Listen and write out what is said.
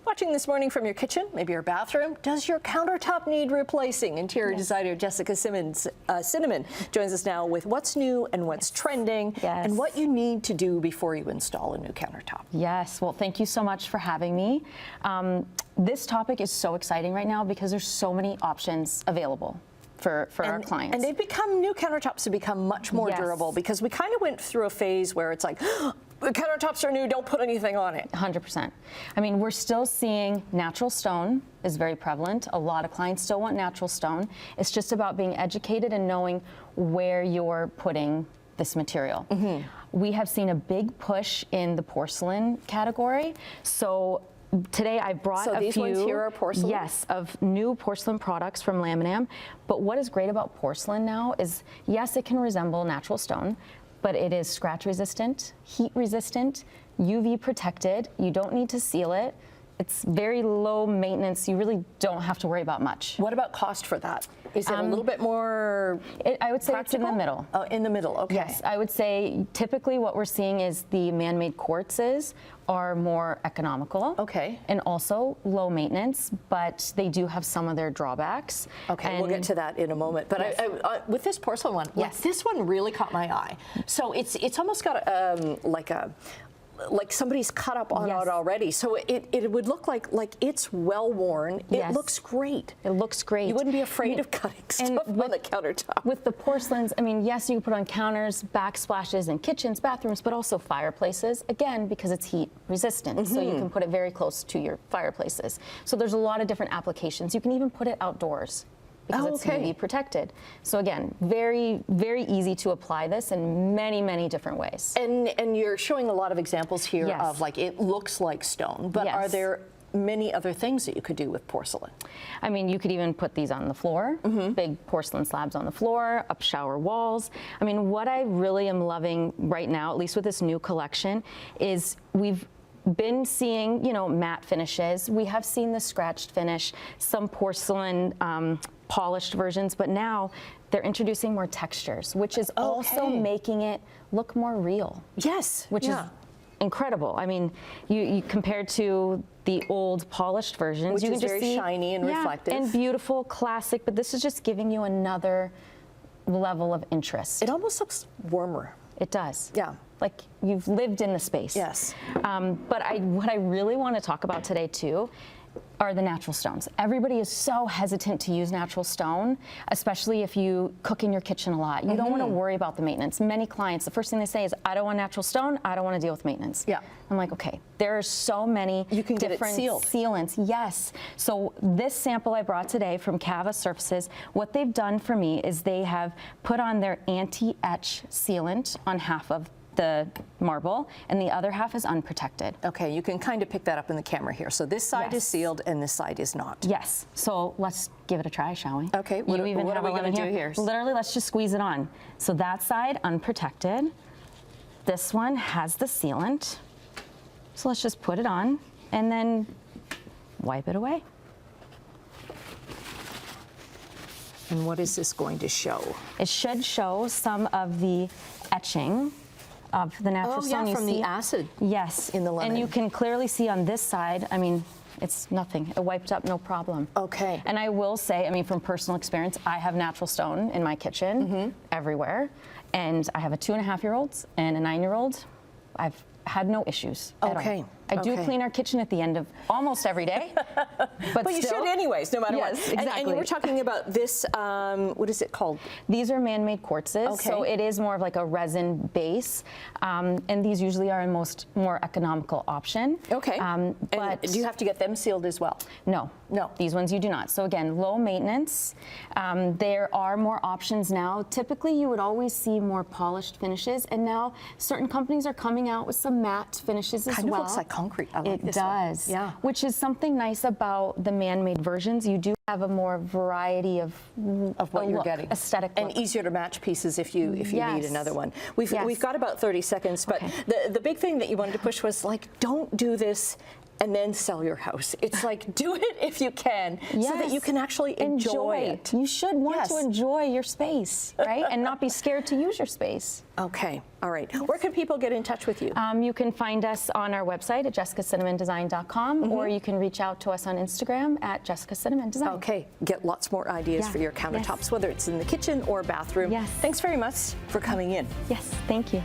Watching this morning from your kitchen, maybe your bathroom, does your countertop need replacing? Interior designer Jessica Cinnamon joins us now with what's new and what's trending and what you need to do before you install a new countertop. Yes, well, thank you so much for having me. This topic is so exciting right now because there's so many options available for our clients. And they've become, new countertops have become much more durable because we kind of went through a phase where it's like, the countertops are new, don't put anything on it. 100%. I mean, we're still seeing natural stone is very prevalent. A lot of clients still want natural stone. It's just about being educated and knowing where you're putting this material. We have seen a big push in the porcelain category. So today I brought a few. So these ones here are porcelain? Yes, of new porcelain products from Laminam. But what is great about porcelain now is, yes, it can resemble natural stone, but it is scratch resistant, heat resistant, UV protected. You don't need to seal it. It's very low maintenance. You really don't have to worry about much. What about cost for that? Is it a little bit more I would say practical? It's in the middle. Oh, in the middle, okay. Yes, I would say typically what we're seeing is the man-made quartzes are more economical. Okay. And also low maintenance, but they do have some of their drawbacks. Okay, and we'll get to that in a moment. But with this porcelain one, this one really caught my eye. So it's almost got like somebody's cut up on it already. So it would look like it's well worn. It looks great. It looks great. You wouldn't be afraid of cutting stuff on the countertop. With the porcelains, I mean, yes, you can put on counters, backsplashes in kitchens, bathrooms, but also fireplaces, again, because it's heat resistant. So you can put it very close to your fireplaces. So there's a lot of different applications. You can even put it outdoors, because it's UV protected. So again, very, very easy to apply this in many, many different ways. And you're showing a lot of examples here of like, it looks like stone, but are there many other things that you could do with porcelain? I mean, you could even put these on the floor, big porcelain slabs on the floor, up shower walls. I mean, what I really am loving right now, at least with this new collection, is we've been seeing, you know, matte finishes. We have seen the scratched finish, some porcelain polished versions, but now they're introducing more textures, which is also making it look more real. Yes. Which is incredible. I mean, you compared to the old polished versions, which you is can just very shiny and reflective. And beautiful, classic, but this is just giving you another level of interest. It almost looks warmer. It does. Yeah. Like you've lived in the space. Yes. But what I really want to talk about today too are the natural stones. Everybody is so hesitant to use natural stone, especially if you cook in your kitchen a lot. You don't want to worry about the maintenance. Many clients, the first thing they say is, I don't want natural stone, I don't want to deal with maintenance. Yeah. I'm like, okay, there are so many different sealants. Yes. So this sample I brought today from Cava Surfaces, what they've done for me is they have put on their anti-etch sealant on half of the marble, and the other half is unprotected. Okay, you can kind of pick that up in the camera here. So this side is sealed and this side is not. Yes. So let's give it a try, shall we? Okay. What are we going to do here? Literally, let's just squeeze it on. So that side, unprotected. This one has the sealant. So let's just put it on and then wipe it away. And what is this going to show? It should show some of the etching of the natural stone. From the acid. Yes. In the lemon. And you can clearly see on this side, I mean, it's nothing. It wiped up, no problem. Okay. And I will say, I mean, from personal experience, I have natural stone in my kitchen everywhere. And I have a 2.5-year-old and a 9-year-old. I've had no issues at all. I do clean our kitchen at the end of almost every day, but you should anyways, no matter what. Exactly. And you were talking about this, what is it called? These are man-made quartzes, so it is more of like a resin base, and these usually are a more economical option. Okay. But do you have to get them sealed as well? No. No. These ones you do not. So again, low maintenance. There are more options now. Typically, you would always see more polished finishes, and now certain companies are coming out with some matte finishes as well. Kind of looks like concrete. I like it does. Yeah. Which is something nice about the man-made versions. You do have a more variety of what you're getting, aesthetic and look. easier to match pieces if you need another one. We've got about 30 seconds, but the big thing that you wanted to push was like, don't do this and then sell your house. It's like, do it if you can, so that you can actually enjoy it. You should want to enjoy your space, right? And not be scared to use your space. Okay, all right. Where can people get in touch with you? You can find us on our website at jessicacinamondesign.com, or you can reach out to us on Instagram at jessicacinamondesign. Okay, get lots more ideas for your countertops, whether it's in the kitchen or bathroom. Yes. Thanks very much for coming in. Yes, thank you.